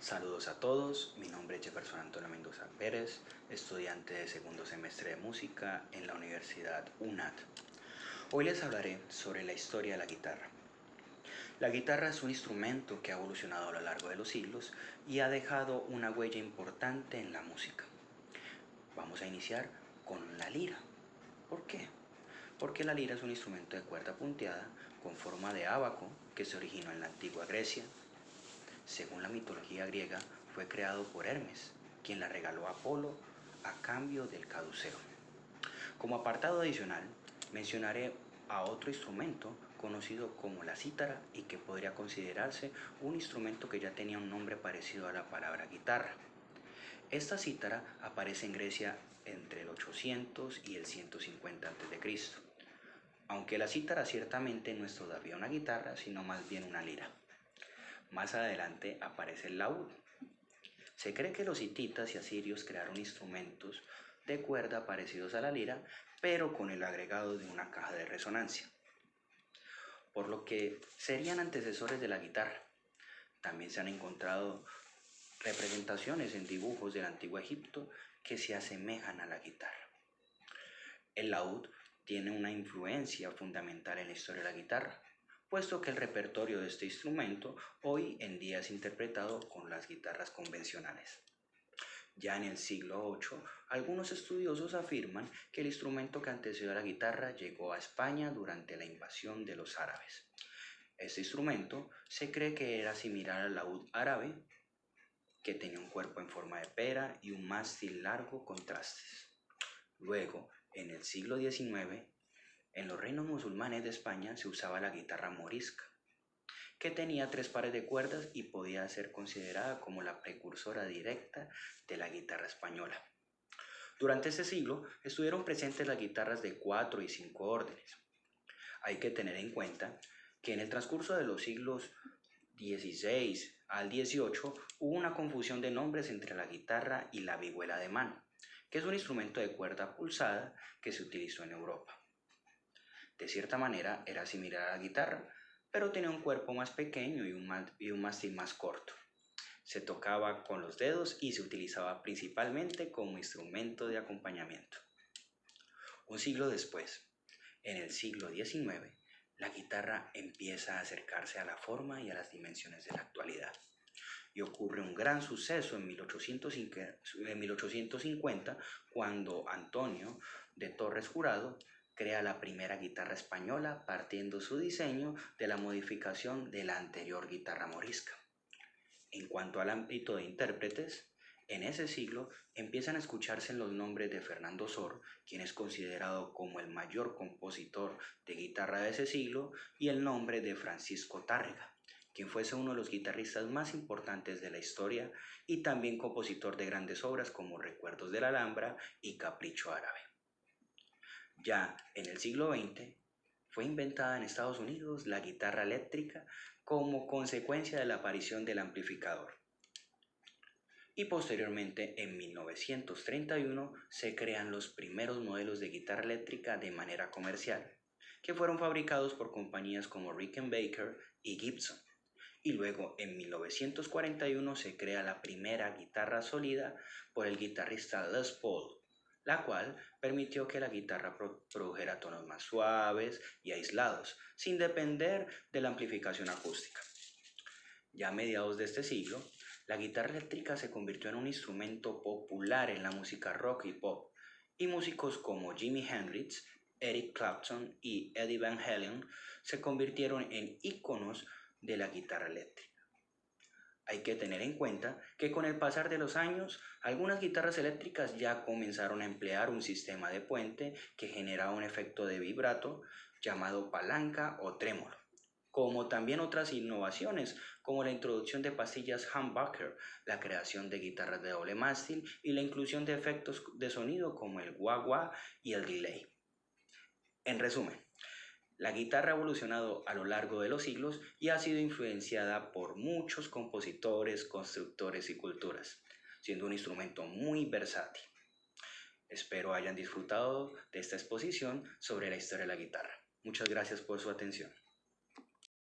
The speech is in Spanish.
Saludos a todos, mi nombre es Jefferson Antonio Mendoza Pérez, estudiante de segundo semestre de música en la Universidad UNAD. Hoy les hablaré sobre la historia de la guitarra. La guitarra es un instrumento que ha evolucionado a lo largo de los siglos y ha dejado una huella importante en la música. Vamos a iniciar con la lira. ¿Por qué? Porque la lira es un instrumento de cuerda punteada con forma de ábaco que se originó en la antigua Grecia. Según la mitología griega, fue creado por Hermes, quien la regaló a Apolo a cambio del caduceo. Como apartado adicional, mencionaré a otro instrumento conocido como la cítara y que podría considerarse un instrumento que ya tenía un nombre parecido a la palabra guitarra. Esta cítara aparece en Grecia entre el 800 y el 150 a.C., aunque la cítara ciertamente no es todavía una guitarra, sino más bien una lira. Más adelante aparece el laúd. Se cree que los hititas y asirios crearon instrumentos de cuerda parecidos a la lira, pero con el agregado de una caja de resonancia, por lo que serían antecesores de la guitarra. También se han encontrado representaciones en dibujos del antiguo Egipto que se asemejan a la guitarra. El laúd tiene una influencia fundamental en la historia de la guitarra, puesto que el repertorio de este instrumento hoy en día es interpretado con las guitarras convencionales. Ya en el siglo VIII, algunos estudiosos afirman que el instrumento que antecedió a la guitarra llegó a España durante la invasión de los árabes. Este instrumento se cree que era similar al laúd árabe, que tenía un cuerpo en forma de pera y un mástil largo con trastes. Luego, en el siglo XIX, en los reinos musulmanes de España se usaba la guitarra morisca, que tenía 3 pares de cuerdas y podía ser considerada como la precursora directa de la guitarra española. Durante este siglo estuvieron presentes las guitarras de 4 y 5 órdenes. Hay que tener en cuenta que en el transcurso de los siglos XVI al XVIII hubo una confusión de nombres entre la guitarra y la vihuela de mano, que es un instrumento de cuerda pulsada que se utilizó en Europa. De cierta manera era similar a la guitarra, pero tenía un cuerpo más pequeño y un mástil más corto. Se tocaba con los dedos y se utilizaba principalmente como instrumento de acompañamiento. Un siglo después, en el siglo XIX, la guitarra empieza a acercarse a la forma y a las dimensiones de la actualidad. Y ocurre un gran suceso en 1850, cuando Antonio de Torres Jurado crea la primera guitarra española partiendo su diseño de la modificación de la anterior guitarra morisca. En cuanto al ámbito de intérpretes, en ese siglo empiezan a escucharse los nombres de Fernando Sor, quien es considerado como el mayor compositor de guitarra de ese siglo, y el nombre de Francisco Tárrega, quien fuese uno de los guitarristas más importantes de la historia y también compositor de grandes obras como Recuerdos de la Alhambra y Capricho Árabe. Ya en el siglo XX fue inventada en Estados Unidos la guitarra eléctrica como consecuencia de la aparición del amplificador. Y posteriormente, en 1931, se crean los primeros modelos de guitarra eléctrica de manera comercial, que fueron fabricados por compañías como Rickenbacker y Gibson. Y luego, en 1941, se crea la primera guitarra sólida por el guitarrista Les Paul, la cual permitió que la guitarra produjera tonos más suaves y aislados, sin depender de la amplificación acústica. Ya a mediados de este siglo, la guitarra eléctrica se convirtió en un instrumento popular en la música rock y pop, y músicos como Jimi Hendrix, Eric Clapton y Eddie Van Halen se convirtieron en íconos de la guitarra eléctrica. Hay que tener en cuenta que con el pasar de los años, algunas guitarras eléctricas ya comenzaron a emplear un sistema de puente que generaba un efecto de vibrato llamado palanca o trémolo, como también otras innovaciones como la introducción de pastillas humbucker, la creación de guitarras de doble mástil y la inclusión de efectos de sonido como el wah-wah y el delay. En resumen, la guitarra ha evolucionado a lo largo de los siglos y ha sido influenciada por muchos compositores, constructores y culturas, siendo un instrumento muy versátil. Espero hayan disfrutado de esta exposición sobre la historia de la guitarra. Muchas gracias por su atención.